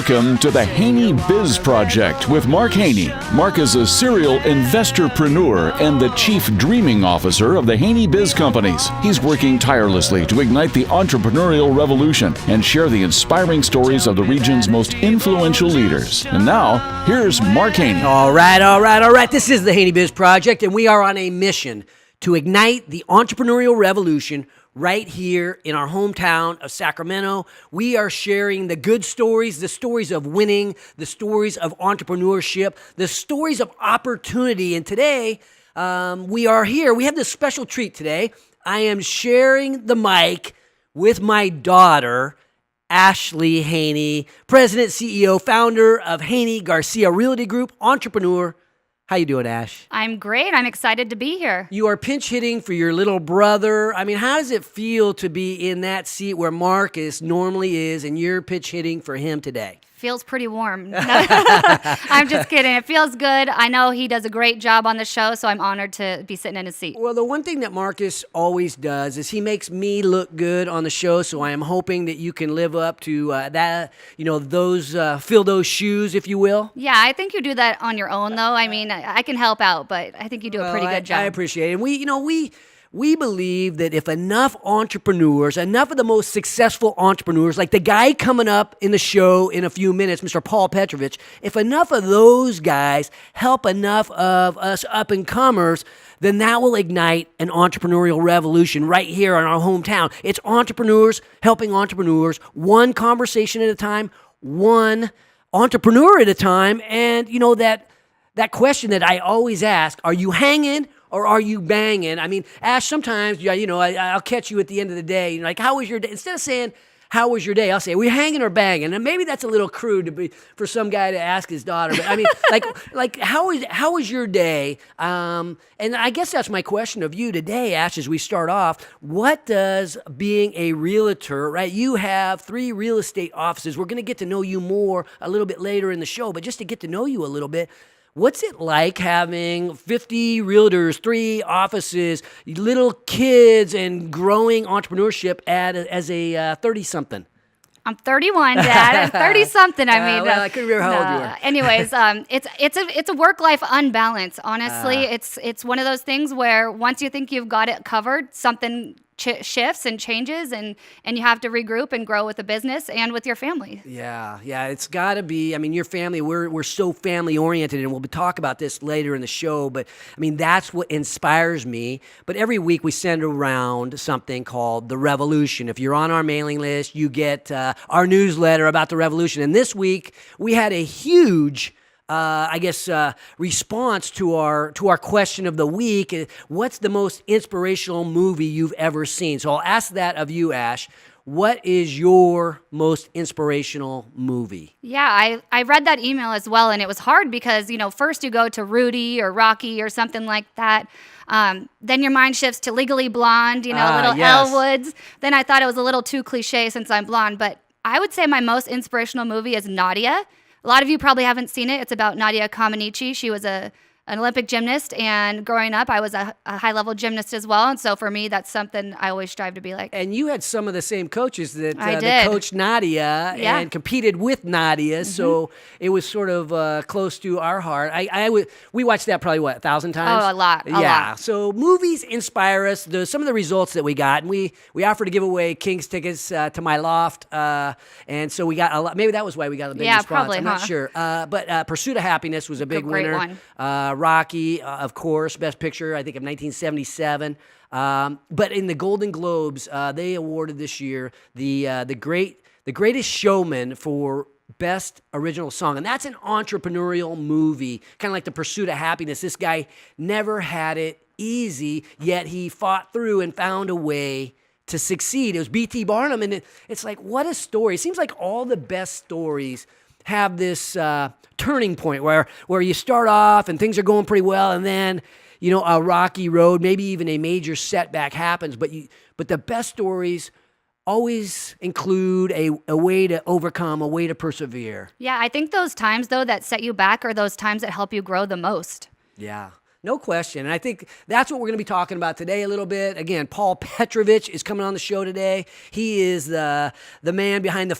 Welcome to the HaneyBiz Project with Mark Haney. Mark is a serial investorpreneur and the chief dreaming officer of the HaneyBiz companies. He's working tirelessly to ignite the entrepreneurial revolution and share the inspiring stories of the region's most influential leaders. And now, here's Mark Haney. All right. This is the HaneyBiz Project, and we are on a mission to ignite the entrepreneurial revolution right here in our hometown of Sacramento. We are sharing the good stories, the stories of winning, the stories of entrepreneurship, the stories of opportunity. And today, we are here. We have this special treat today. I am sharing the mic with my daughter, Ashley Haney, president, CEO, founder of Haney Garcia Realty Group, entrepreneur. How you doing, Ash? I'm great. I'm excited to be here. You are pinch hitting for your little brother. I mean, how does it feel to be in that seat where Marcus normally is and you're pitch hitting for him today? Feels pretty warm. I'm just kidding. It feels good. I know he does a great job on the show, so I'm honored to be sitting in his seat. Well, the one thing that Marcus always does is he makes me look good on the show, so I am hoping that you can live up to that, those, fill those shoes, if you will. Yeah, I think you do that on your own, though. I mean, I can help out, but I think you do a pretty good job. I appreciate it. We believe that if enough entrepreneurs, enough of the most successful entrepreneurs, like the guy coming up in the show in a few minutes, Mr. Paul Petrovich, if enough of those guys help enough of us up-and-comers, then that will ignite an entrepreneurial revolution right here in our hometown. It's entrepreneurs helping entrepreneurs, one conversation at a time, one entrepreneur at a time. And, that question that I always ask, are you hanging or are you banging? I mean, Ash, sometimes, I'll catch you at the end of the day. Like, how was your day? Instead of saying, how was your day? I'll say, are we hanging or banging? And maybe that's a little crude for some guy to ask his daughter. But I mean, like how was your day? And I guess that's my question of you today, Ash, as we start off. What does being a realtor, right? You have 3 real estate offices. We're going to get to know you more a little bit later in the show. But just to get to know you a little bit, what's it like having 50 realtors, 3 offices, little kids, and growing entrepreneurship as a 30-something? I'm 31, Dad. I'm 30-something. I couldn't remember how old you were. Anyways, it's a work-life unbalance. Honestly, it's one of those things where once you think you've got it covered, something shifts and changes, and you have to regroup and grow with the business and with your family. Yeah, it's got to be. I mean, your family, we're so family oriented, and we'll talk about this later in the show, but I mean, that's what inspires me. But every week we send around something called The Revolution. If you're on our mailing list, you get our newsletter about the revolution. And this week we had a huge response to our question of the week. What's the most inspirational movie you've ever seen? So I'll ask that of you, Ash. What is your most inspirational movie? Yeah, I read that email as well, and it was hard because, first you go to Rudy or Rocky or something like that. Then your mind shifts to Legally Blonde, little yes. Elle Woods. Then I thought it was a little too cliche since I'm blonde, but I would say my most inspirational movie is Nadia. A lot of you probably haven't seen it. It's about Nadia Comaneci. She was an Olympic gymnast, and growing up, I was a high-level gymnast as well. And so for me, that's something I always strive to be like. And you had some of the same coaches that coached Nadia and competed with Nadia, so it was sort of close to our heart. We watched that probably, 1,000 times? Oh, a lot. So movies inspire us. Some of the results that we got, and we offered to give away King's tickets to my loft, and so we got a lot. Maybe that was why we got a big response. Probably, I'm not sure. But Pursuit of Happiness was a big winner. One. Rocky, of course, Best Picture, I think of 1977. But in the Golden Globes, they awarded this year the Greatest Showman for Best Original Song. And that's an entrepreneurial movie, kind of like The Pursuit of Happiness. This guy never had it easy, yet he fought through and found a way to succeed. It was B.T. Barnum, and it's like, what a story. It seems like all the best stories have this turning point where you start off and things are going pretty well, and then a rocky road, maybe even a major setback happens. But the best stories always include a way to overcome, a way to persevere. Yeah, I think those times though that set you back are those times that help you grow the most. Yeah. No question. And I think that's what we're going to be talking about today a little bit. Again, Paul Petrovich is coming on the show today. He is the man behind he's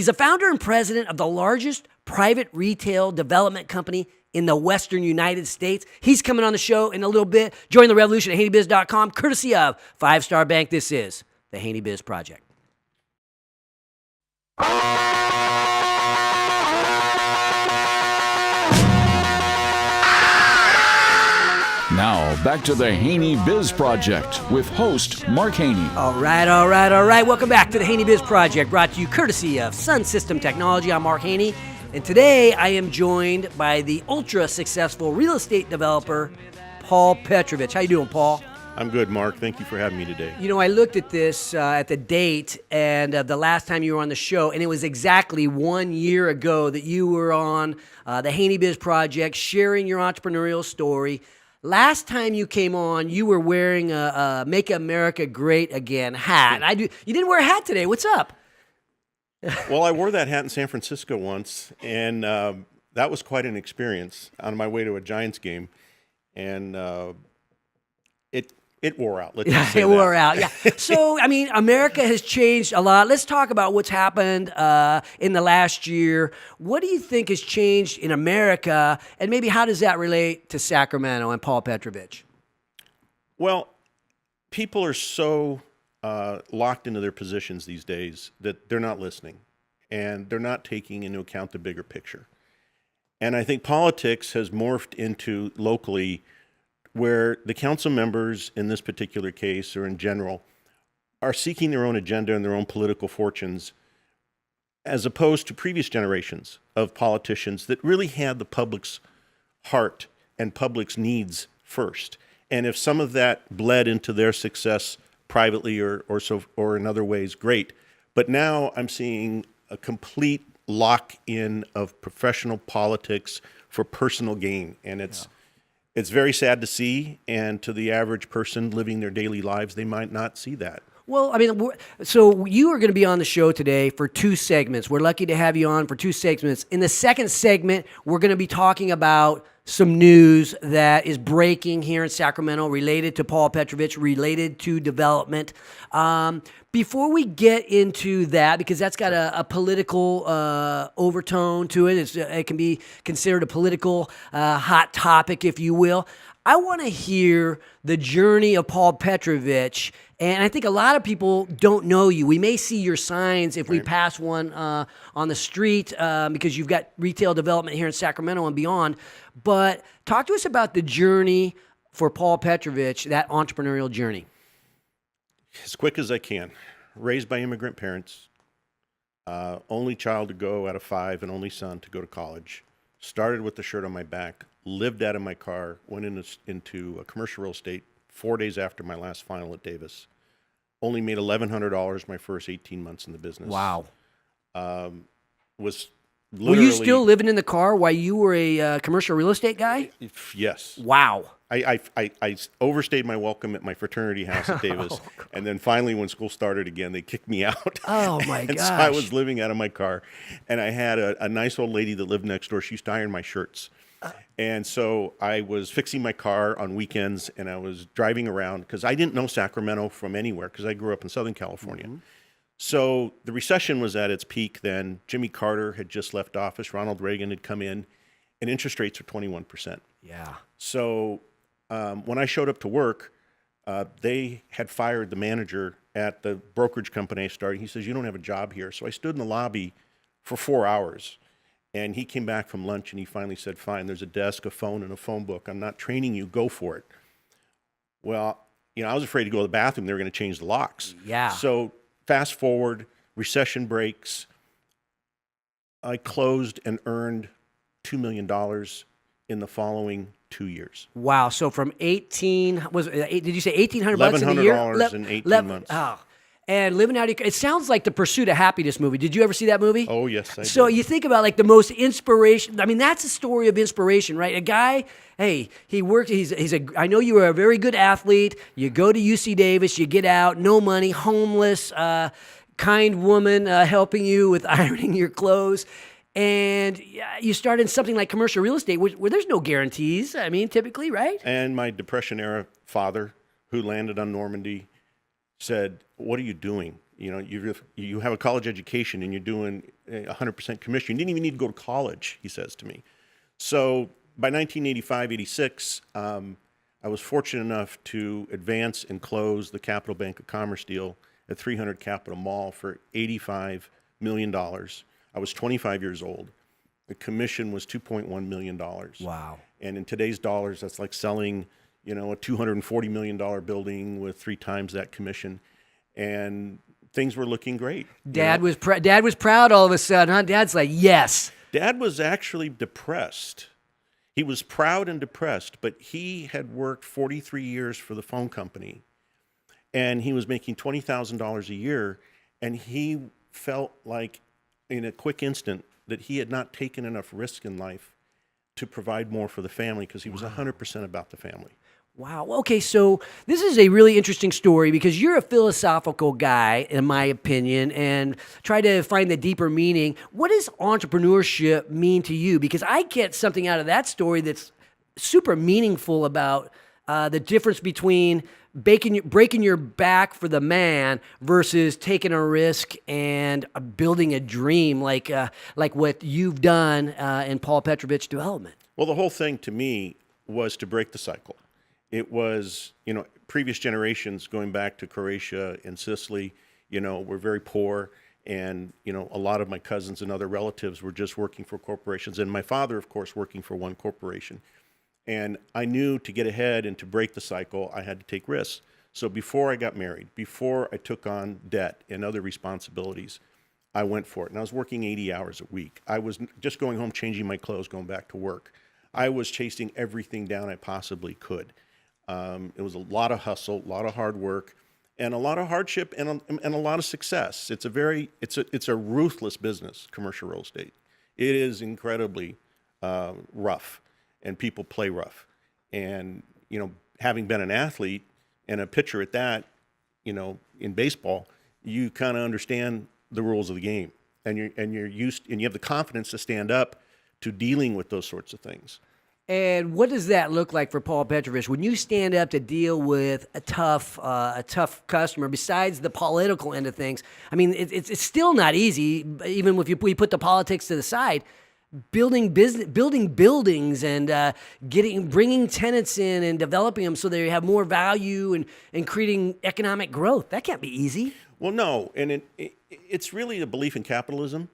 the founder and president of the largest private retail development company in the Western United States. He's coming on the show in a little bit. Join the revolution at HaneyBiz.com, courtesy of 5 Star Bank. This is the HaneyBiz Project. Now, back to the HaneyBiz Project with host Mark Haney. All right. Welcome back to the HaneyBiz Project, brought to you courtesy of Sun System Technology. I'm Mark Haney, and today I am joined by the ultra-successful real estate developer, Paul Petrovich. How you doing, Paul? I'm good, Mark. Thank you for having me today. You know, I looked at this at the date and the last time you were on the show, and it was exactly 1 year ago that you were on the HaneyBiz Project, sharing your entrepreneurial story. Last time you came on, you were wearing a Make America Great Again hat. You didn't wear a hat today. What's up? Well, I wore that hat in San Francisco once, and that was quite an experience on my way to a Giants game. And it wore out. Let's just say it wore out. Yeah. So, I mean, America has changed a lot. Let's talk about what's happened in the last year. What do you think has changed in America, and maybe how does that relate to Sacramento and Paul Petrovich? Well, people are so locked into their positions these days that they're not listening, and they're not taking into account the bigger picture. And I think politics has morphed into locally where the council members in this particular case, or in general, are seeking their own agenda and their own political fortunes, as opposed to previous generations of politicians that really had the public's heart and public's needs first. And if some of that bled into their success privately or in other ways, great. But now I'm seeing a complete lock-in of professional politics for personal gain, and it's very sad to see, and to the average person living their daily lives, they might not see that. Well, I mean, so you are going to be on the show today for 2 segments. We're lucky to have you on for 2 segments. In the second segment, we're going to be talking about some news that is breaking here in Sacramento related to Paul Petrovich, related to development. Before we get into that, because that's got a political overtone to it, it can be considered a political hot topic, if you will. I want to hear the journey of Paul Petrovich, and I think a lot of people don't know you. We may see your signs if we pass one on the street because you've got retail development here in Sacramento and beyond. But talk to us about the journey for Paul Petrovich, that entrepreneurial journey. As quick as I can. Raised by immigrant parents, only child to go out of 5 and only son to go to college. Started with the shirt on my back, lived out of my car, went into a commercial real estate 4 days after my last final at Davis. Only made $1,100 my first 18 months in the business. Wow. Was literally... Were you still living in the car while you were a commercial real estate guy? Yes. Wow. I overstayed my welcome at my fraternity house at Davis, and then finally when school started again, they kicked me out. Oh, my gosh. And so I was living out of my car, and I had a nice old lady that lived next door. She used to iron my shirts. And so I was fixing my car on weekends, and I was driving around because I didn't know Sacramento from anywhere because I grew up in Southern California. Mm-hmm. So the recession was at its peak then. Jimmy Carter had just left office. Ronald Reagan had come in, and interest rates were 21%. Yeah. So when I showed up to work, they had fired the manager at the brokerage company I started. He says, "You don't have a job here." So I stood in the lobby for 4 hours. And he came back from lunch and he finally said, "Fine, there's a desk, a phone, and a phone book. I'm not training you. Go for it." Well, I was afraid to go to the bathroom. They were going to change the locks. Yeah. So fast forward, recession breaks. I closed and earned $2 million in the following 2 years. Wow. So from did you say $1,800 in a year? $1,100 in 18 months. Oh. And living out of it sounds like the Pursuit of Happiness movie. Did you ever see that movie? Oh, yes, I did. So you think about like the most inspiration. I mean, that's a story of inspiration, right? A guy, hey, he worked. I know you were a very good athlete. You go to UC Davis, you get out, no money, homeless, kind woman helping you with ironing your clothes. and you start in something like commercial real estate, where there's no guarantees. I mean, typically, right? And my Depression-era father, who landed on Normandy, said, "What are you doing? You know, you have a college education and you're doing 100% commission. You didn't even need to go to college," he says to me. So by 1985, 86, I was fortunate enough to advance and close the Capital Bank of Commerce deal at 300 Capitol Mall for $85 million. I was 25 years old. The commission was $2.1 million. Wow. And in today's dollars, that's like selling, a $240 million building with 3 times that commission. And things were looking great. Dad was proud all of a sudden, huh? Dad's like, yes. Dad was actually depressed. He was proud and depressed, but he had worked 43 years for the phone company, and he was making $20,000 a year, and he felt like in a quick instant that he had not taken enough risk in life to provide more for the family, because he was 100% about the family. Wow. Okay, so this is a really interesting story because you're a philosophical guy, in my opinion, and try to find the deeper meaning. What does entrepreneurship mean to you? Because I get something out of that story that's super meaningful about the difference between breaking your back for the man versus taking a risk and building a dream like what you've done in Paul Petrovich Development. Well, the whole thing to me was to break the cycle. It was, previous generations going back to Croatia and Sicily, were very poor. And, a lot of my cousins and other relatives were just working for corporations. And my father, of course, working for one corporation. And I knew to get ahead and to break the cycle, I had to take risks. So before I got married, before I took on debt and other responsibilities, I went for it. And I was working 80 hours a week. I was just going home, changing my clothes, going back to work. I was chasing everything down I possibly could. It was a lot of hustle, a lot of hard work, and a lot of hardship, and a lot of success. It's a ruthless business, commercial real estate. It is incredibly rough, and people play rough. And having been an athlete and a pitcher at that, in baseball, you kind of understand the rules of the game, and you're used, and you have the confidence to stand up to dealing with those sorts of things. And what does that look like for Paul Petrovich when you stand up to deal with a tough customer? Besides the political end of things, I mean, it's still not easy. Even if we put the politics to the side, building buildings and bringing tenants in and developing them so they have more value and creating economic growth. That can't be easy. Well, no, and it's really a belief in capitalism.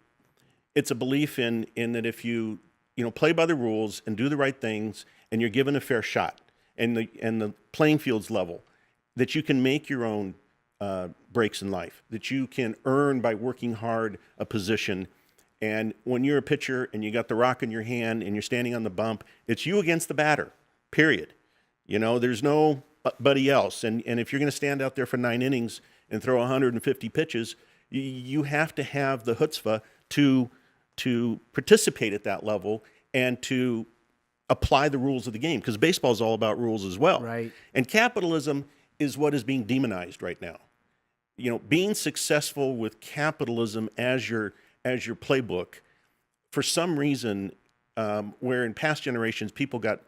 It's a belief in that if you play by the rules and do the right things, and you're given a fair shot, and the playing field's level, that you can make your own breaks in life, that you can earn by working hard a position. And when you're a pitcher and you got the rock in your hand and you're standing on the bump, it's you against the batter, period. There's nobody else. And if you're going to stand out there for 9 innings and throw 150 pitches, you have to have the chutzpah to participate at that level and to apply the rules of the game, because baseball is all about rules as well. Right. And capitalism is what is being demonized right now. Being successful with capitalism as your playbook, for some reason, where in past generations people got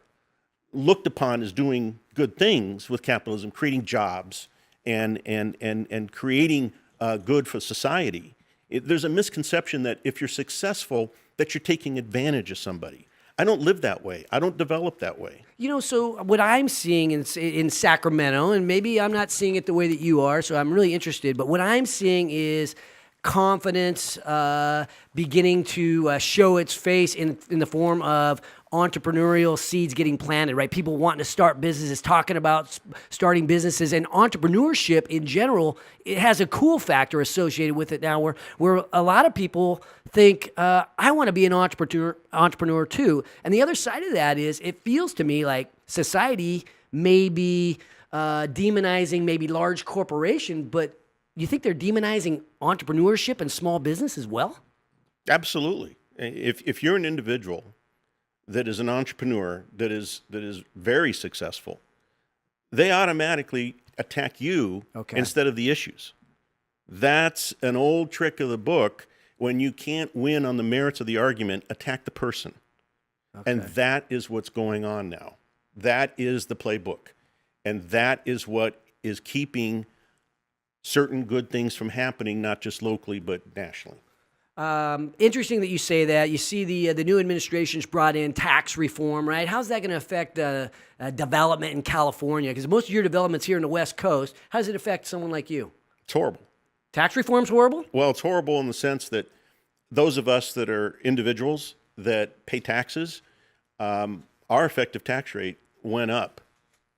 looked upon as doing good things with capitalism, creating jobs and creating good for society. There's a misconception that if you're successful, that you're taking advantage of somebody. I don't live that way. I don't develop that way. So what I'm seeing in Sacramento, and maybe I'm not seeing it the way that you are, so I'm really interested, but what I'm seeing is confidence beginning to show its face in the form of entrepreneurial seeds getting planted, right? People wanting to start businesses, talking about starting businesses, and entrepreneurship in general, it has a cool factor associated with it now where a lot of people think, I want to be an entrepreneur too. And the other side of that is it feels to me like society may be demonizing maybe large corporation, but you think they're demonizing entrepreneurship and small business as well? Absolutely. If you're an individual that is an entrepreneur, that is very successful, they automatically attack you instead of the issues. That's an old trick of the book, When you can't win on the merits of the argument, attack the person. Okay. And that is what's going on now. That is the playbook. And that is what is keeping certain good things from happening, not just locally, but nationally. Interesting that you say that. You see the new administration's brought in tax reform, right? How's that going to affect development in California? Because most of your development's here in the West Coast. How does it affect someone like you? It's horrible. Tax reform's horrible? Well, it's horrible in the sense that those of us that are individuals that pay taxes, our effective tax rate went up.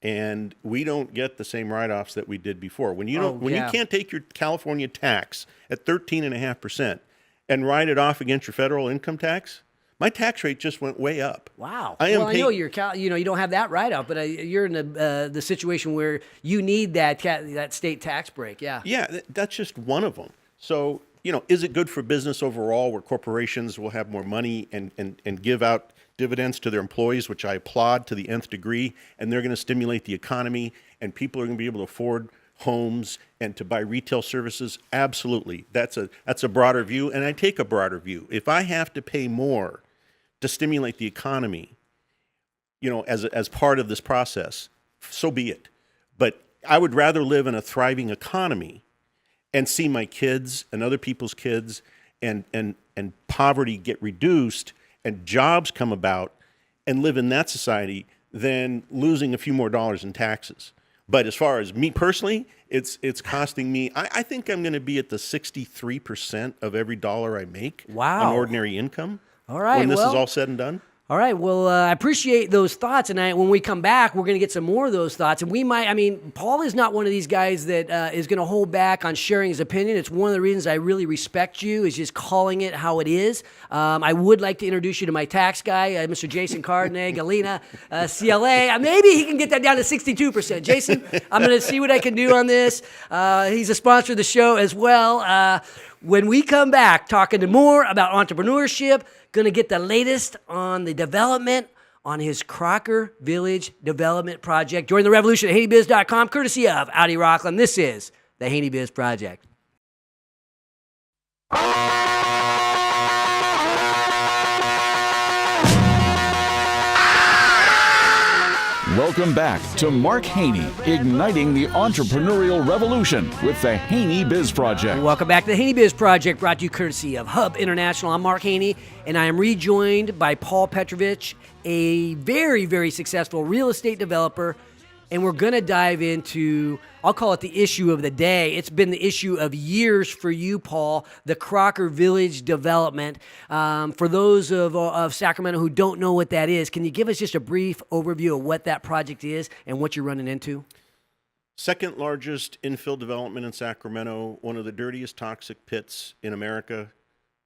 And we don't get the same write-offs that we did before. When you you can't take your California tax at 13.5% and write it off against your federal income tax, my tax rate just went way up. Wow. I know you don't have that write-off, but you're in the situation where you need that state tax break. Yeah. Yeah, that's just one of them. So, is it good for business overall, where corporations will have more money and give out dividends to their employees, which I applaud to the nth degree, and they're going to stimulate the economy, and people are going to be able to afford homes and to buy retail services? Absolutely. That's a broader view, and I take a broader view. If I have to pay more to stimulate the economy, as part of this process, so be it. But I would rather live in a thriving economy and see my kids and other people's kids and poverty get reduced and jobs come about and live in that society than losing a few more dollars in taxes. But as far as me personally, it's costing me, I think I'm going to be at the 63% of every dollar I make on ordinary income. All right. When this is all said and done. All right. Well, I appreciate those thoughts. And when we come back, we're going to get some more of those thoughts. And Paul is not one of these guys that is going to hold back on sharing his opinion. It's one of the reasons I really respect you, is just calling it how it is. I would like to introduce you to my tax guy, Mr. Jason Cardinay, Galena, CLA. Maybe he can get that down to 62%. Jason, I'm going to see what I can do on this. He's a sponsor of the show as well. When we come back, talking to more about entrepreneurship, going to get the latest on the development on his Crocker Village Development Project. Join the revolution at HaneyBiz.com, courtesy of Audi Rockland. This is the HaneyBiz Project. Welcome back to Mark Haney, igniting the entrepreneurial revolution with the HaneyBiz Project. Welcome back to the HaneyBiz Project, brought to you courtesy of Hub International. I'm Mark Haney, and I am rejoined by Paul Petrovich, a very, very successful real estate developer. And we're going to dive into, I'll call it the issue of the day. It's been the issue of years for you, Paul, the Crocker Village development. For those of Sacramento who don't know what that is, can you give us just a brief overview of what that project is and what you're running into? Second largest infill development in Sacramento, one of the dirtiest toxic pits in America.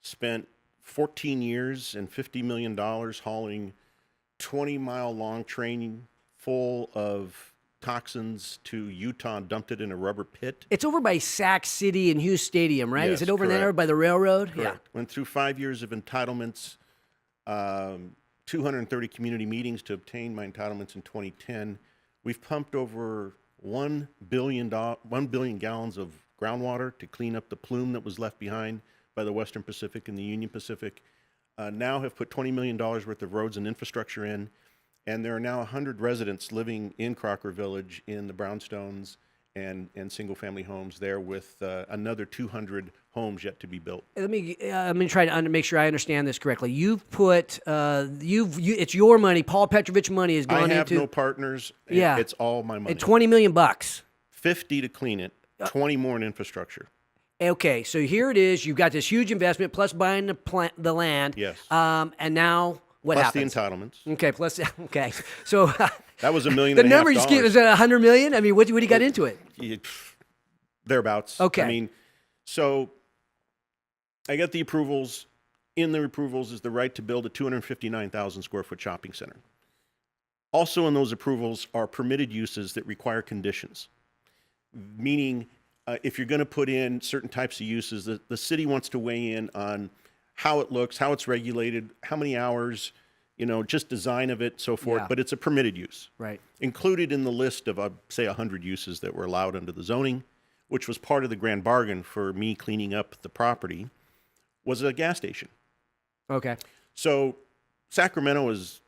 Spent 14 years and $50 million hauling 20-mile-long train full of toxins to Utah and dumped it in a rubber pit. It's over by Sac City and Hughes Stadium, right? Yes, is it over correct. There by the railroad? Correct. Yeah. Went through 5 years of entitlements, 230 community meetings to obtain my entitlements in 2010. We've pumped over 1 billion gallons of groundwater to clean up the plume that was left behind by the Western Pacific and the Union Pacific. Now have put $20 million worth of roads and infrastructure in. And there are now 100 residents living in Crocker Village in the brownstones and single-family homes there, with another 200 homes yet to be built. Let me try to make sure I understand this correctly. You've put it's your money. Paul Petrovich money has gone into. I have no partners. Yeah, it's all my money. $20 million. 50 to clean it. 20 more in infrastructure. Okay, so here it is. You've got this huge investment plus buying the land. Yes. And now. What plus happens? The entitlements. Okay. So that was $1.5 million. The number you just gave was $100 million. I mean, what do you got into it? Thereabouts. Okay. So I got the approvals. In the approvals is the right to build a 259,000 square foot shopping center. Also in those approvals are permitted uses that require conditions, meaning if you're going to put in certain types of uses, the city wants to weigh in on how it looks, how it's regulated, how many hours, just design of it, so forth. Yeah. But it's a permitted use. Right. Included in the list of, say, 100 uses that were allowed under the zoning, which was part of the grand bargain for me cleaning up the property, was a gas station. Okay. So Sacramento has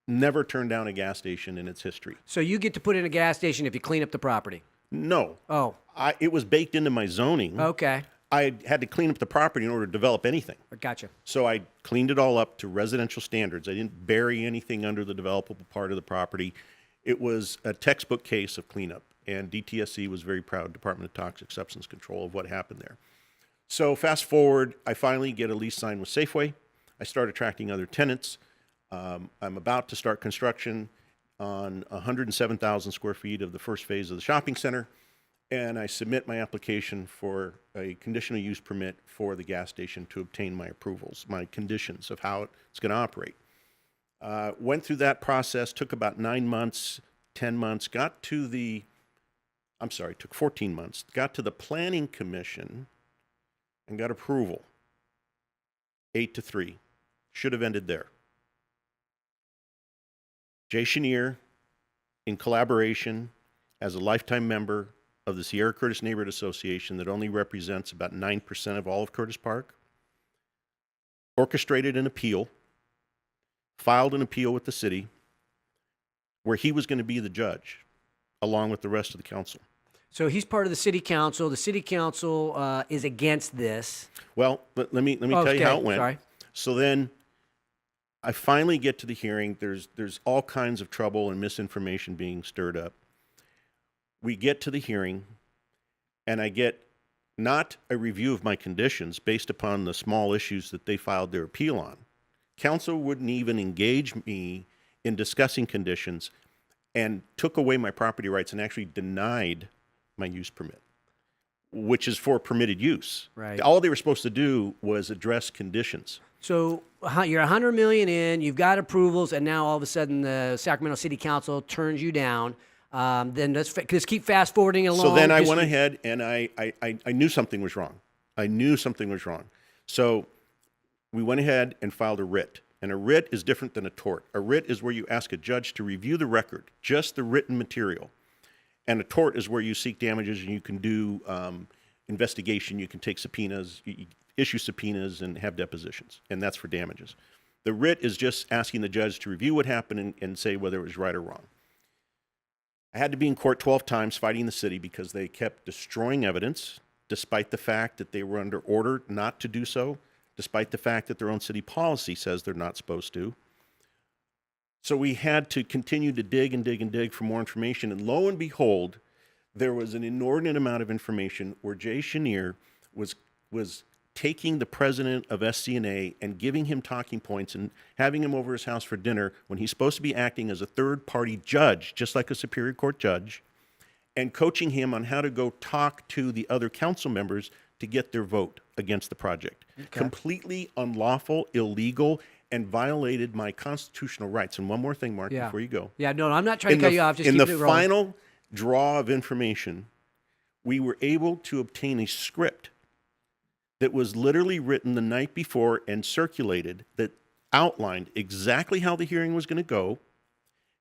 never turned down a gas station in its history. So you get to put in a gas station if you clean up the property? No. Oh. It was baked into my zoning. Okay. I had to clean up the property in order to develop anything. Gotcha. So I cleaned it all up to residential standards. I didn't bury anything under the developable part of the property. It was a textbook case of cleanup, and DTSC was very proud, Department of Toxic Substance Control, of what happened there. So fast forward, I finally get a lease signed with Safeway. I start attracting other tenants. I'm about to start construction on 107,000 square feet of the first phase of the shopping center, and I submit my application for a conditional use permit for the gas station to obtain my approvals, my conditions of how it's going to operate. Went through that process, took about 9 months, 10 months, took 14 months, got to the Planning Commission and got approval. 8-3. Should have ended there. Jay Chenier, in collaboration as a lifetime member of the Sierra Curtis Neighborhood Association that only represents about 9% of all of Curtis Park, orchestrated an appeal, filed an appeal with the city where he was going to be the judge along with the rest of the council. So he's part of the city council. The city council is against this. Well, let me tell you how it went. Sorry. So then I finally get to the hearing. There's all kinds of trouble and misinformation being stirred up. We get to the hearing, and I get not a review of my conditions based upon the small issues that they filed their appeal on. Council wouldn't even engage me in discussing conditions and took away my property rights and actually denied my use permit, which is for permitted use. Right. All they were supposed to do was address conditions. So you're $100 million in, you've got approvals, and now all of a sudden the Sacramento City Council turns you down. Then let's keep fast forwarding along. So then I went ahead and I knew something was wrong. I knew something was wrong. So we went ahead and filed a writ. And a writ is different than a tort. A writ is where you ask a judge to review the record, just the written material. And a tort is where you seek damages and you can do investigation. You can take subpoenas, issue subpoenas, and have depositions. And that's for damages. The writ is just asking the judge to review what happened and say whether it was right or wrong. I had to be in court 12 times fighting the city because they kept destroying evidence, despite the fact that they were under order not to do so, despite the fact that their own city policy says they're not supposed to. So we had to continue to dig and dig and dig for more information. And lo and behold, there was an inordinate amount of information where Jay Chenier was taking the president of SCNA and giving him talking points and having him over his house for dinner when he's supposed to be acting as a third-party judge, just like a Superior Court judge, and coaching him on how to go talk to the other council members to get their vote against the project. Okay. Completely unlawful, illegal, and violated my constitutional rights. And one more thing, Mark, before you go. Yeah, no, I'm not trying to cut you off. Just in keep the it rolling. final draw of information, we were able to obtain a script that was literally written the night before and circulated that outlined exactly how the hearing was going to go,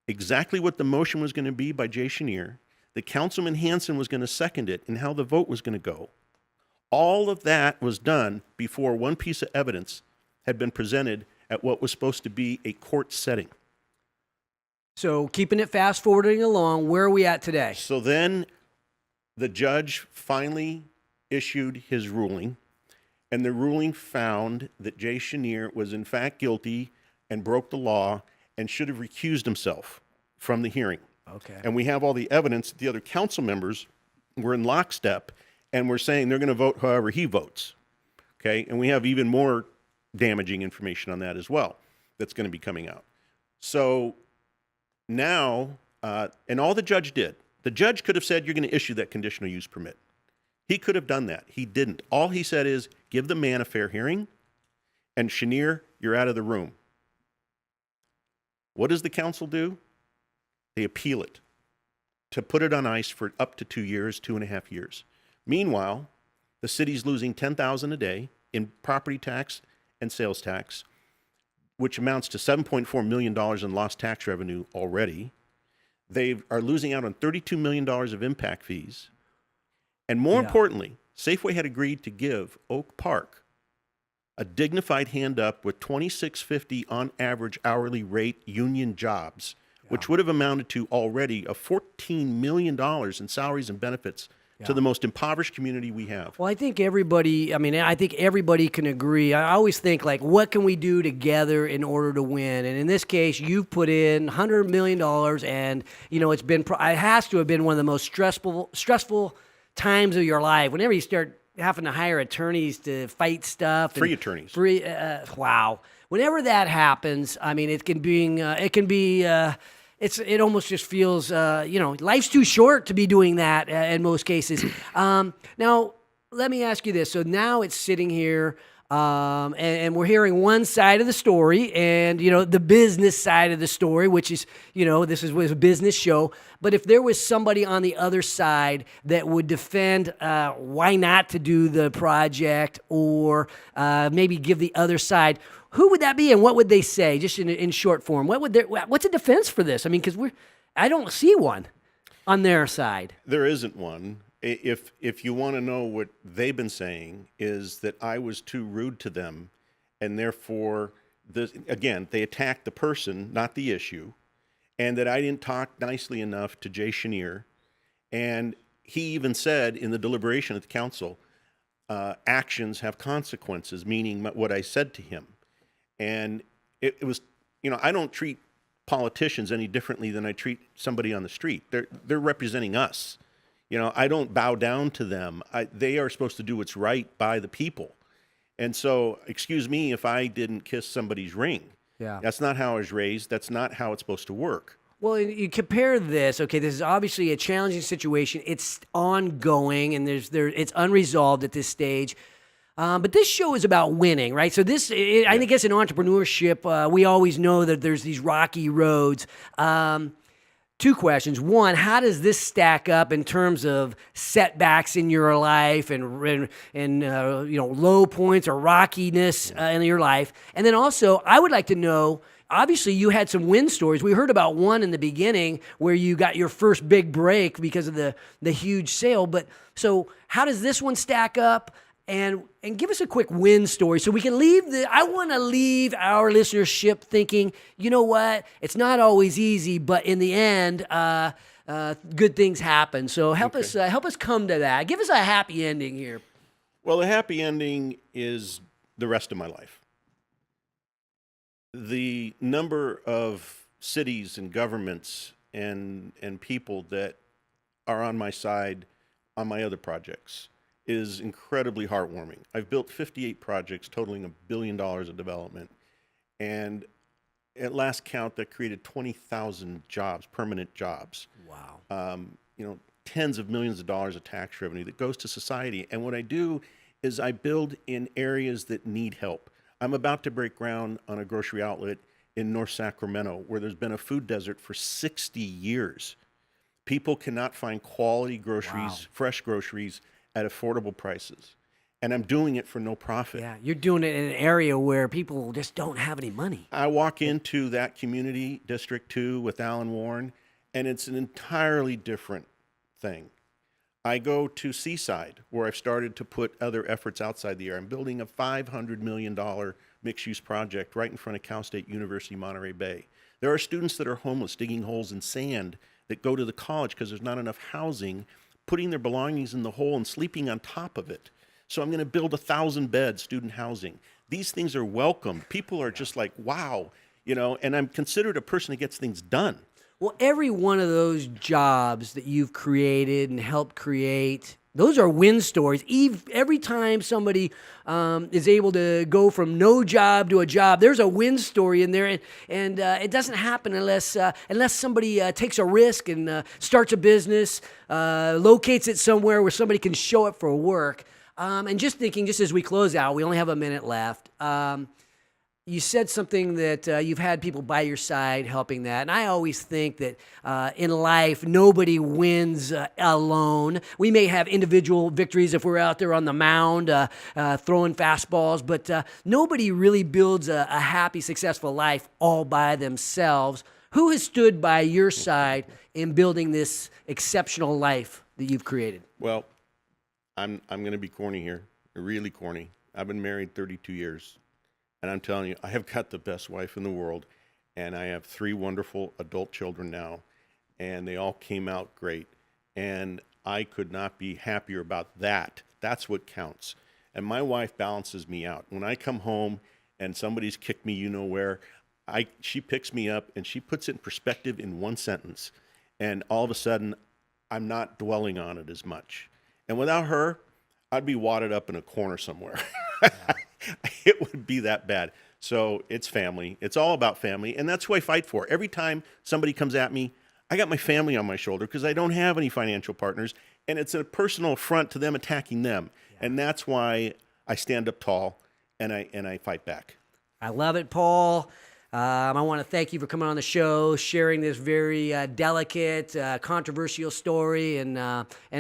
exactly what the motion was going to be by Jay Chenier, that Councilman Hansen was going to second it, and how the vote was going to go. All of that was done before one piece of evidence had been presented at what was supposed to be a court setting. So keeping it fast forwarding along, where are we at today? So then the judge finally issued his ruling, and the ruling found that Jay Chenier was in fact guilty and broke the law and should have recused himself from the hearing. Okay. And we have all the evidence that the other council members were in lockstep and we're saying they're going to vote however he votes. Okay? And we have even more damaging information on that as well that's going to be coming out. So now, and all the judge did, the judge could have said, you're going to issue that conditional use permit. He could have done that. He didn't. All he said is, give the man a fair hearing, and Chenier, you're out of the room. What does the council do? They appeal it to put it on ice for up to 2 years, 2.5 years. Meanwhile, the city's losing $10,000 a day in property tax and sales tax, which amounts to $7.4 million in lost tax revenue already. They are losing out on $32 million of impact fees. And more importantly, Safeway had agreed to give Oak Park a dignified hand up with $26.50 on average hourly rate union jobs, which would have amounted to already a $14 million in salaries and benefits to the most impoverished community we have. Well, I think everybody can agree. I always think, like, what can we do together in order to win? And in this case, you've put in $100 million, and, it has to have been one of the most stressful times of your life. Whenever you start having to hire attorneys to fight stuff. Free attorneys. Wow. Whenever that happens, I mean, it almost just feels, life's too short to be doing that in most cases. Now, let me ask you this. So now it's sitting here, and we're hearing one side of the story, and, the business side of the story, which is, this was a business show. But if there was somebody on the other side that would defend why not to do the project, or maybe give the other side, who would that be, and what would they say, just in short form? What's a defense for this? I mean, because I don't see one on their side. There isn't one. If you want to know what they've been saying, is that I was too rude to them, and therefore, they attacked the person, not the issue, and that I didn't talk nicely enough to Jay Chenier. And he even said in the deliberation at the council, actions have consequences, meaning what I said to him. And it was, I don't treat politicians any differently than I treat somebody on the street. They're representing us. I don't bow down to them. They are supposed to do what's right by the people. And so, excuse me if I didn't kiss somebody's ring. Yeah. That's not how I was raised. That's not how it's supposed to work. Well, you compare this. Okay, this is obviously a challenging situation. It's ongoing, and it's unresolved at this stage. But this show is about winning, right? So I guess in entrepreneurship, we always know that there's these rocky roads. Two questions. One, how does this stack up in terms of setbacks in your life and low points or rockiness in your life? And then also, I would like to know, obviously you had some win stories. We heard about one in the beginning where you got your first big break because of the huge sale. But so how does this one stack up? And give us a quick win story so we can I want to leave our listenership thinking, you know what, it's not always easy, but in the end, good things happen. So help us come to that. Give us a happy ending here. Well, the happy ending is the rest of my life. The number of cities and governments and people that are on my side on my other projects is incredibly heartwarming. I've built 58 projects totaling $1 billion of development. And at last count, that created 20,000 jobs, permanent jobs. Wow. Tens of millions of dollars of tax revenue that goes to society. And what I do is I build in areas that need help. I'm about to break ground on a grocery outlet in North Sacramento where there's been a food desert for 60 years. People cannot find quality groceries, fresh groceries, at affordable prices. And I'm doing it for no profit. Yeah, you're doing it in an area where people just don't have any money. I walk into that community, District 2, with Alan Warren, and it's an entirely different thing. I go to Seaside, where I've started to put other efforts outside the area. I'm building a $500 million mixed-use project right in front of Cal State University, Monterey Bay. There are students that are homeless, digging holes in sand, that go to the college because there's not enough housing, putting their belongings in the hole and sleeping on top of it. So I'm going to build 1,000-bed student housing. These things are welcome. People are just like, wow, and I'm considered a person that gets things done. Well, every one of those jobs that you've created and helped create, those are win stories. Every time somebody is able to go from no job to a job, there's a win story in there, and it doesn't happen unless somebody takes a risk and starts a business, locates it somewhere where somebody can show up for work. And just thinking, just as we close out, we only have a minute left. You said something that you've had people by your side helping that. And I always think that in life, nobody wins alone. We may have individual victories if we're out there on the mound throwing fastballs, but nobody really builds a happy, successful life all by themselves. Who has stood by your side in building this exceptional life that you've created? Well, I'm going to be corny here, really corny. I've been married 32 years, and I'm telling you, I have got the best wife in the world, and I have 3 wonderful adult children now, and they all came out great, and I could not be happier about that. That's what counts. And my wife balances me out. When I come home and somebody's kicked me where, she picks me up and she puts it in perspective in one sentence. And all of a sudden, I'm not dwelling on it as much. And without her, I'd be wadded up in a corner somewhere. It would be that bad. So it's family. It's all about family. And that's who I fight for. Every time somebody comes at me, I got my family on my shoulder because I don't have any financial partners. And it's a personal affront to them attacking them. Yeah. And that's why I stand up tall and I fight back. I love it, Paul. I want to thank you for coming on the show, sharing this very delicate, controversial story, and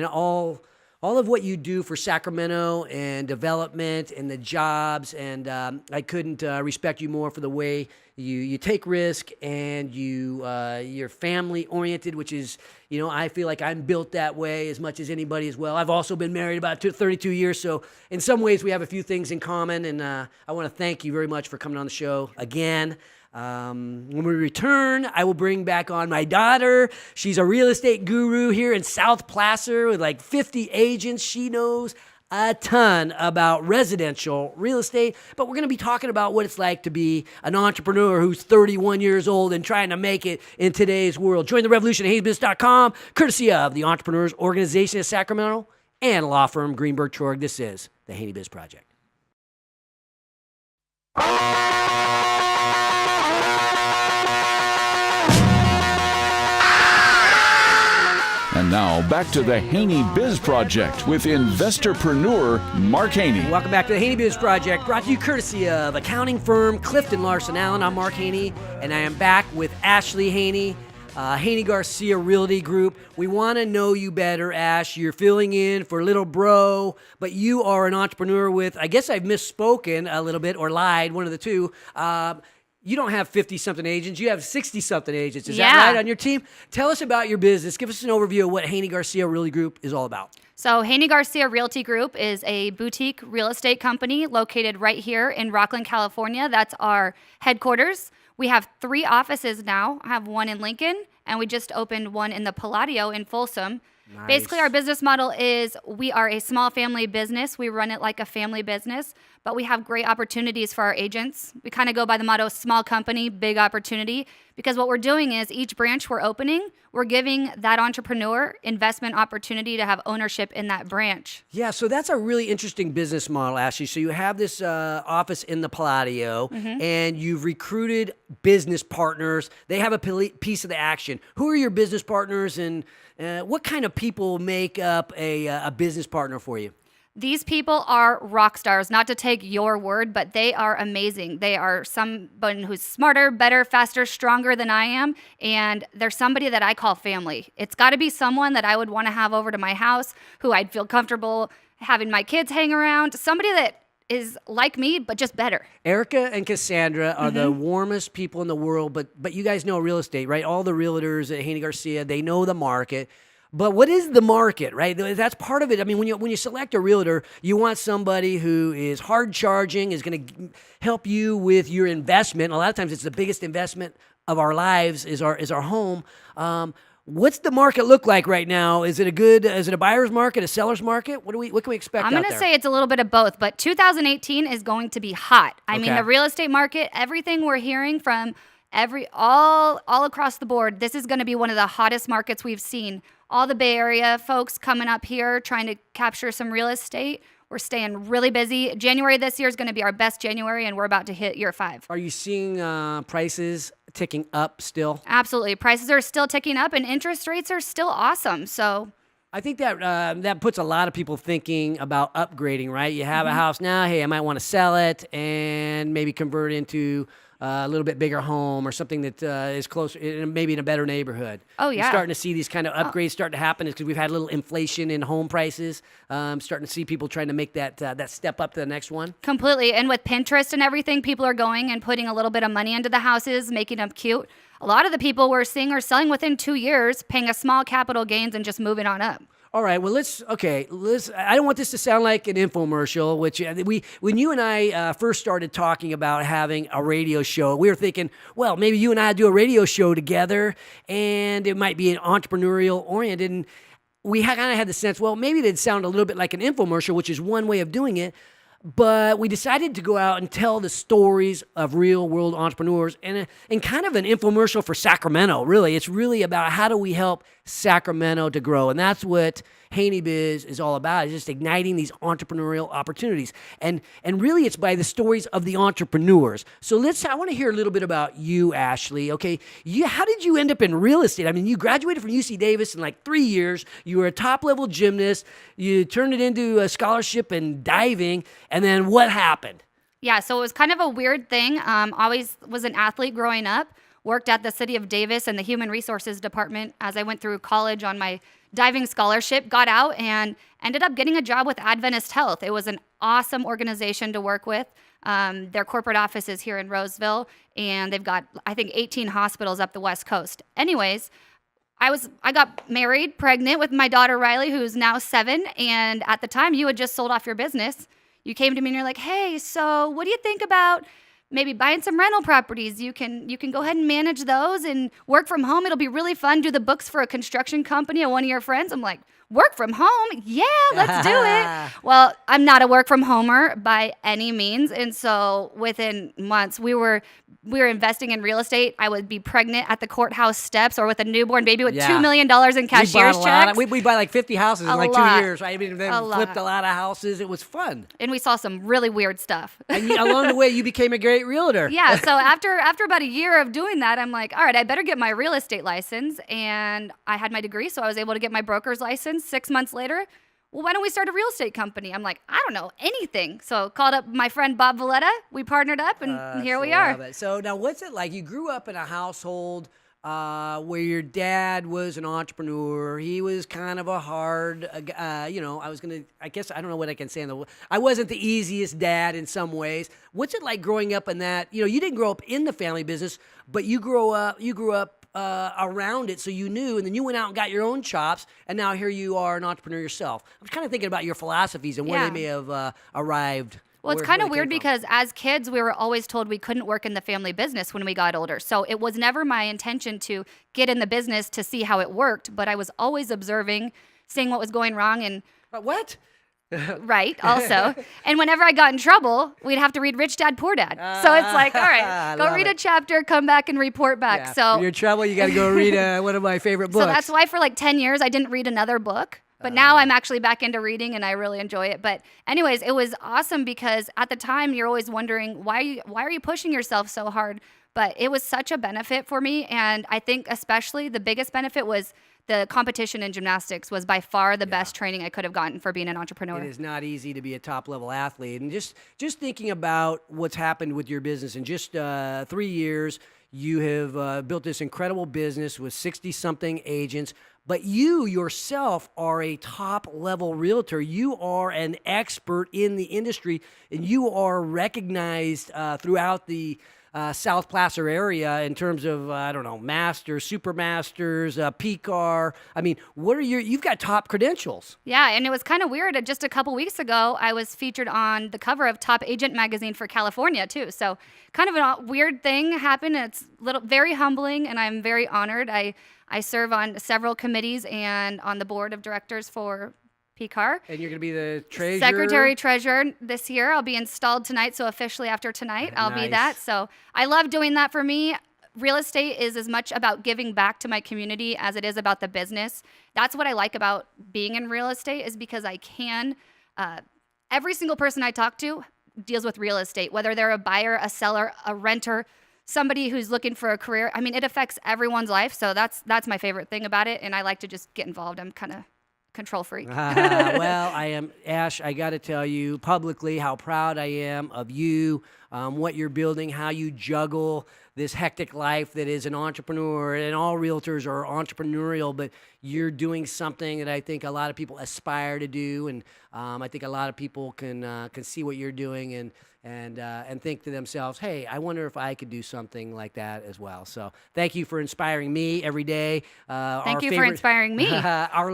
all of what you do for Sacramento and development and the jobs. And I couldn't respect you more for the way you take risk and you're family oriented, which is, I feel like I'm built that way as much as anybody as well. I've also been married about 32 years, so in some ways we have a few things in common. And I want to thank you very much for coming on the show again. When we return, I will bring back on my daughter. She's a real estate guru here in South Placer with like 50 agents. She knows a ton about residential real estate, but we're going to be talking about what it's like to be an entrepreneur who's 31 years old and trying to make it in today's world. Join the revolution at HaneyBiz.com, courtesy of the Entrepreneurs Organization of Sacramento and law firm Greenberg Traurig. This is the HaneyBiz Project. And now, back to the HaneyBiz Project with investorpreneur Mark Haney. Welcome back to the HaneyBiz Project, brought to you courtesy of accounting firm Clifton Larson Allen. I'm Mark Haney, and I am back with Ashley Haney, Haney Garcia Realty Group. We want to know you better, Ash. You're filling in for little bro, but you are an entrepreneur with, I guess I've misspoken a little bit or lied, one of the two. You don't have 50-something agents. You have 60-something agents. Is that right on your team? Tell us about your business. Give us an overview of what Haney Garcia Realty Group is all about. So Haney Garcia Realty Group is a boutique real estate company located right here in Rockland, California. That's our headquarters. We have 3 offices now. I have one in Lincoln, and we just opened one in the Palladio in Folsom. Nice. Basically, our business model is we are a small family business. We run it like a family business, but we have great opportunities for our agents. We kind of go by the motto, small company, big opportunity, because what we're doing is each branch we're opening, we're giving that entrepreneur investment opportunity to have ownership in that branch. Yeah, so that's a really interesting business model, Ashley. So you have this office in the Palladio, and you've recruited business partners. They have a piece of the action. Who are your business partners, and what kind of people make up a business partner for you? These people are rock stars, not to take your word, but they are amazing. They are someone who's smarter, better, faster, stronger than I am, and they're somebody that I call family. It's got to be someone that I would want to have over to my house, who I'd feel comfortable having my kids hang around, somebody that is like me, but just better. Erica and Cassandra are the warmest people in the world, but you guys know real estate, right? All the realtors at Haney Garcia, they know the market. But what is the market, right? That's part of it. I mean, when you select a realtor, you want somebody who is hard charging, is going to help you with your investment. A lot of times, it's the biggest investment of our lives is our home. What's the market look like right now? Is it a buyer's market, a seller's market? What can we expect out there? I'm going to say it's a little bit of both, but 2018 is going to be hot. I mean, the real estate market, everything we're hearing from all across the board, this is going to be one of the hottest markets we've seen. All the Bay Area folks coming up here trying to capture some real estate. We're staying really busy. January this year is going to be our best January, and we're about to hit year 5. Are you seeing prices ticking up still? Absolutely. Prices are still ticking up, and interest rates are still awesome. So I think that puts a lot of people thinking about upgrading, right? You have a house now. Hey, I might want to sell it and maybe convert into a little bit bigger home or something that is closer, maybe in a better neighborhood. Oh, yeah. You're starting to see these kind of upgrades start to happen because we've had a little inflation in home prices. Starting to see people trying to make that step up to the next one. Completely. And with Pinterest and everything, people are going and putting a little bit of money into the houses, making them cute. A lot of the people we're seeing are selling within 2 years, paying a small capital gains and just moving on up. All right. Well, let's. I don't want this to sound like an infomercial. Which when you and I first started talking about having a radio show, we were thinking, well, maybe you and I do a radio show together, and it might be an entrepreneurial oriented. And we kind of had the sense, well, maybe it'd sound a little bit like an infomercial, which is one way of doing it. But we decided to go out and tell the stories of real world entrepreneurs and kind of an infomercial for Sacramento, really. It's really about how do we help Sacramento to grow. And that's what HaneyBiz is all about, is just igniting these entrepreneurial opportunities. And really it's by the stories of the entrepreneurs. So I want to hear a little bit about you, Ashley. Okay, how did you end up in real estate? I mean, you graduated from UC Davis in like 3 years. You were a top-level gymnast. You turned it into a scholarship in diving. And then what happened? Yeah, so it was kind of a weird thing. Always was an athlete growing up. Worked at the city of Davis and the Human Resources Department as I went through college on my diving scholarship, got out and ended up getting a job with Adventist Health. It was an awesome organization to work with. Their corporate office is here in Roseville, and they've got, I think, 18 hospitals up the West Coast. Anyways, I got married, pregnant with my daughter Riley, who's now 7, and at the time you had just sold off your business. You came to me and you're like, hey, so what do you think about maybe buying some rental properties? You can go ahead and manage those and work from home. It'll be really fun. Do the books for a construction company of one of your friends. I'm like, work from home? Yeah, let's do it. Well, I'm not a work from homer by any means. And so within months, we were investing in real estate. I would be pregnant at the courthouse steps or with a newborn baby with $2 million in cashier's checks. We buy like 50 houses in like 2 years. Right? I mean, then flipped a lot of houses. It was fun. And we saw some really weird stuff. And along the way, you became a great realtor. Yeah. So after about a year of doing that, I'm like, all right, I better get my real estate license. And I had my degree, so I was able to get my broker's license. 6 months later, well, why don't we start a real estate company? I'm like, I don't know anything. So called up my friend Bob Valletta. We partnered up, and here we are. So now what's it like? You grew up in a household where your dad was an entrepreneur. He was kind of a hard, I don't know what I can say. I wasn't the easiest dad in some ways. What's it like growing up in that? You didn't grow up in the family business, but you grew up around it, so you knew, and then you went out and got your own chops, and now here you are, an entrepreneur yourself. I'm kind of thinking about your philosophies and where they may have arrived. Well, it's kind of weird because as kids, we were always told we couldn't work in the family business when we got older. So it was never my intention to get in the business to see how it worked, but I was always observing, seeing what was going wrong. And But what? Right, also. And whenever I got in trouble, we'd have to read Rich Dad, Poor Dad. So it's like, all right, go read a chapter, come back and report back. Yeah. So when you're in trouble, you got to go read one of my favorite books. So that's why for like 10 years, I didn't read another book. But now I'm actually back into reading, and I really enjoy it. But anyways, it was awesome because at the time, you're always wondering, why are you pushing yourself so hard? But it was such a benefit for me. And I think especially the biggest benefit was the competition in gymnastics was by far the best training I could have gotten for being an entrepreneur. It is not easy to be a top-level athlete. And just thinking about what's happened with your business in just 3 years, you have built this incredible business with 60-something agents, but you yourself are a top-level realtor. You are an expert in the industry, and you are recognized throughout the South Placer area in terms of, masters, supermasters, PCAR. I mean, you've got top credentials. Yeah, and it was kind of weird. Just a couple weeks ago, I was featured on the cover of Top Agent magazine for California, too. So kind of a weird thing happened. It's very humbling, and I'm very honored. I serve on several committees and on the board of directors for PCAR. And you're going to be the treasurer? Secretary-treasurer this year. I'll be installed tonight, so officially after tonight, I'll be that. So I love doing that for me. Real estate is as much about giving back to my community as it is about the business. That's what I like about being in real estate is because I can, every single person I talk to deals with real estate, whether they're a buyer, a seller, a renter, somebody who's looking for a career. I mean, it affects everyone's life, so that's my favorite thing about it, and I like to just get involved. I'm kind of control freak. Well, I am, Ash, I got to tell you publicly how proud I am of you, what you're building, how you juggle this hectic life that is an entrepreneur, and all realtors are entrepreneurial, but you're doing something that I think a lot of people aspire to do, and I think a lot of people can see what you're doing and think to themselves, hey, I wonder if I could do something like that as well. So thank you for inspiring me every day. Thank you for inspiring me. Our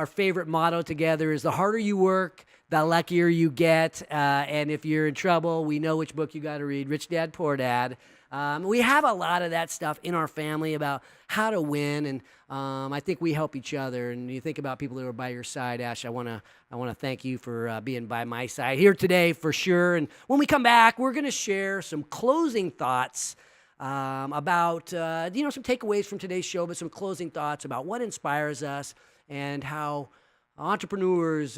favorite motto together is the harder you work, the luckier you get. And if you're in trouble, we know which book you got to read, Rich Dad, Poor Dad. We have a lot of that stuff in our family about how to win, and I think we help each other. And you think about people who are by your side, Ash. I want to thank you for being by my side here today for sure. And when we come back, we're going to share some closing thoughts about some takeaways from today's show, but some closing thoughts about what inspires us and how entrepreneurs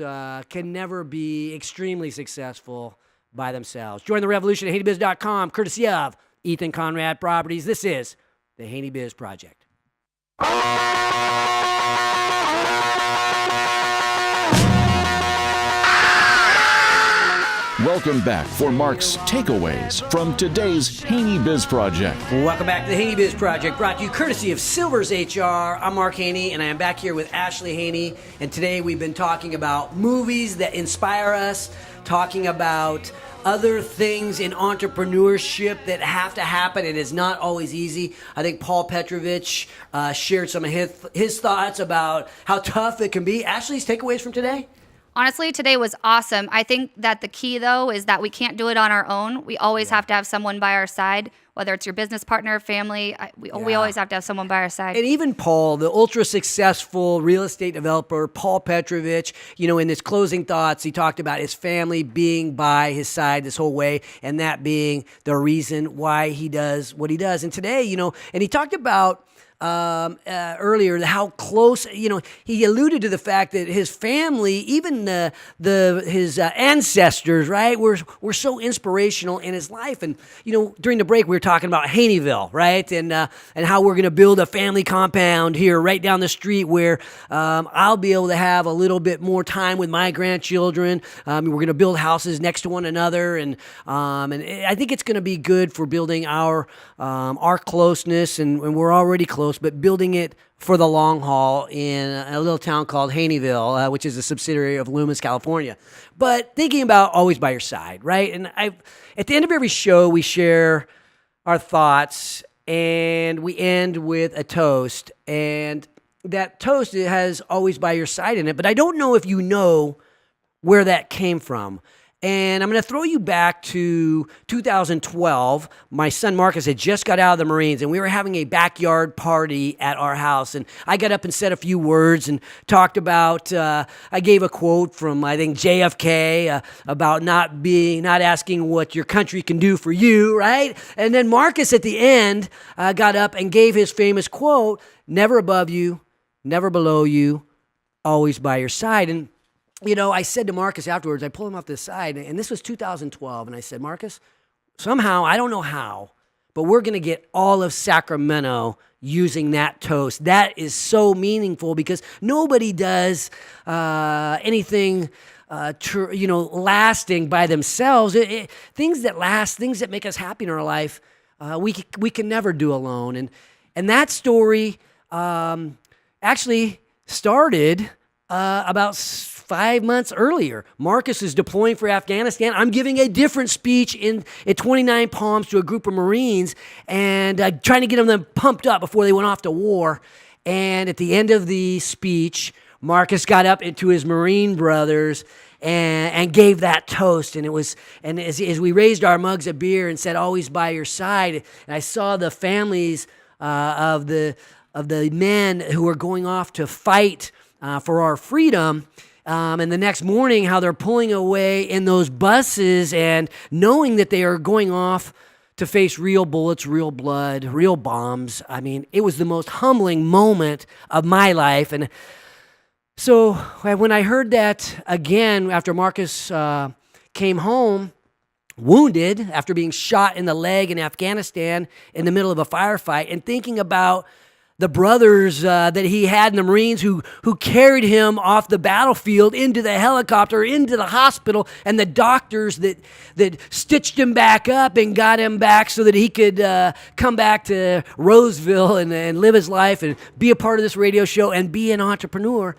can never be extremely successful by themselves. Join the revolution at HaneyBiz.com, courtesy of Ethan Conrad Properties. This is the HaneyBiz Project. Welcome back for Mark's takeaways from today's HaneyBiz Project. Welcome back to the HaneyBiz Project, brought to you courtesy of Silvers HR. I'm Mark Haney, and I am back here with Ashley Haney. And today we've been talking about movies that inspire us, talking about other things in entrepreneurship that have to happen. It is not always easy. I think Paul Petrovich shared some of his thoughts about how tough it can be. Ashley's takeaways from today? Honestly, today was awesome. I think that the key, though, is that we can't do it on our own. We always have to have someone by our side, whether it's your business partner, family. We always have to have someone by our side. And even Paul, the ultra-successful real estate developer, Paul Petrovich, in his closing thoughts, he talked about his family being by his side this whole way, and that being the reason why he does what he does. And today, and he talked about earlier, how close, he alluded to the fact that his family, even his ancestors, right, were so inspirational in his life. And, during the break, we were talking about Haneyville, right, and how we're going to build a family compound here right down the street where I'll be able to have a little bit more time with my grandchildren. We're going to build houses next to one another, and I think it's going to be good for building our closeness, and we're already close, but building it for the long haul in a little town called Haneyville, which is a subsidiary of Loomis, California. But thinking about always by your side, right? And at the end of every show, we share our thoughts, and we end with a toast. And that toast, it has always by your side in it, but I don't know if you know where that came from. And I'm going to throw you back to 2012. My son Marcus had just got out of the Marines, and we were having a backyard party at our house. And I got up and said a few words and talked about, I gave a quote from, I think, JFK about not asking what your country can do for you, right? And then Marcus at the end got up and gave his famous quote, never above you, never below you, always by your side. And I said to Marcus afterwards, I pulled him off the side, and this was 2012, and I said, Marcus, somehow, I don't know how, but we're going to get all of Sacramento using that toast. That is so meaningful because nobody does anything lasting by themselves. Things that last, things that make us happy in our life, we can never do alone. And that story actually started about 5 months earlier. Marcus is deploying for Afghanistan. I'm giving a different speech at 29 Palms to a group of Marines and trying to get them pumped up before they went off to war. And at the end of the speech, Marcus got up into his Marine brothers and gave that toast. And as we raised our mugs of beer and said, always by your side, and I saw the families of the men who were going off to fight for our freedom. And the next morning, how they're pulling away in those buses and knowing that they are going off to face real bullets, real blood, real bombs. I mean, it was the most humbling moment of my life. And so when I heard that again, after Marcus came home, wounded after being shot in the leg in Afghanistan in the middle of a firefight, and thinking about the brothers that he had in the Marines who carried him off the battlefield into the helicopter, into the hospital, and the doctors that stitched him back up and got him back so that he could come back to Roseville and live his life and be a part of this radio show and be an entrepreneur.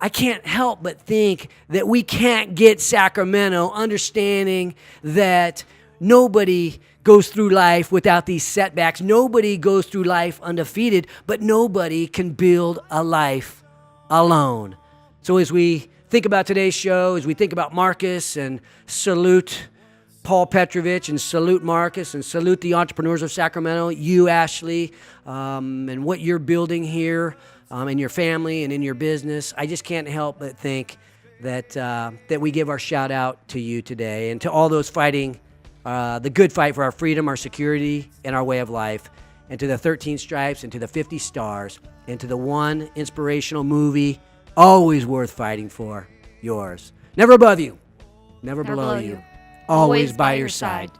I can't help but think that we can't get Sacramento understanding that nobody goes through life without these setbacks. Nobody goes through life undefeated, but nobody can build a life alone. So as we think about today's show, as we think about Marcus and salute Paul Petrovich and salute Marcus and salute the entrepreneurs of Sacramento, you, Ashley, and what you're building here in your family and in your business, I just can't help but think that we give our shout out to you today and to all those fighting the good fight for our freedom, our security, and our way of life, and to the 13 stripes, and to the 50 stars, and to the one inspirational movie always worth fighting for, yours. Never above you, never below you, always by your side.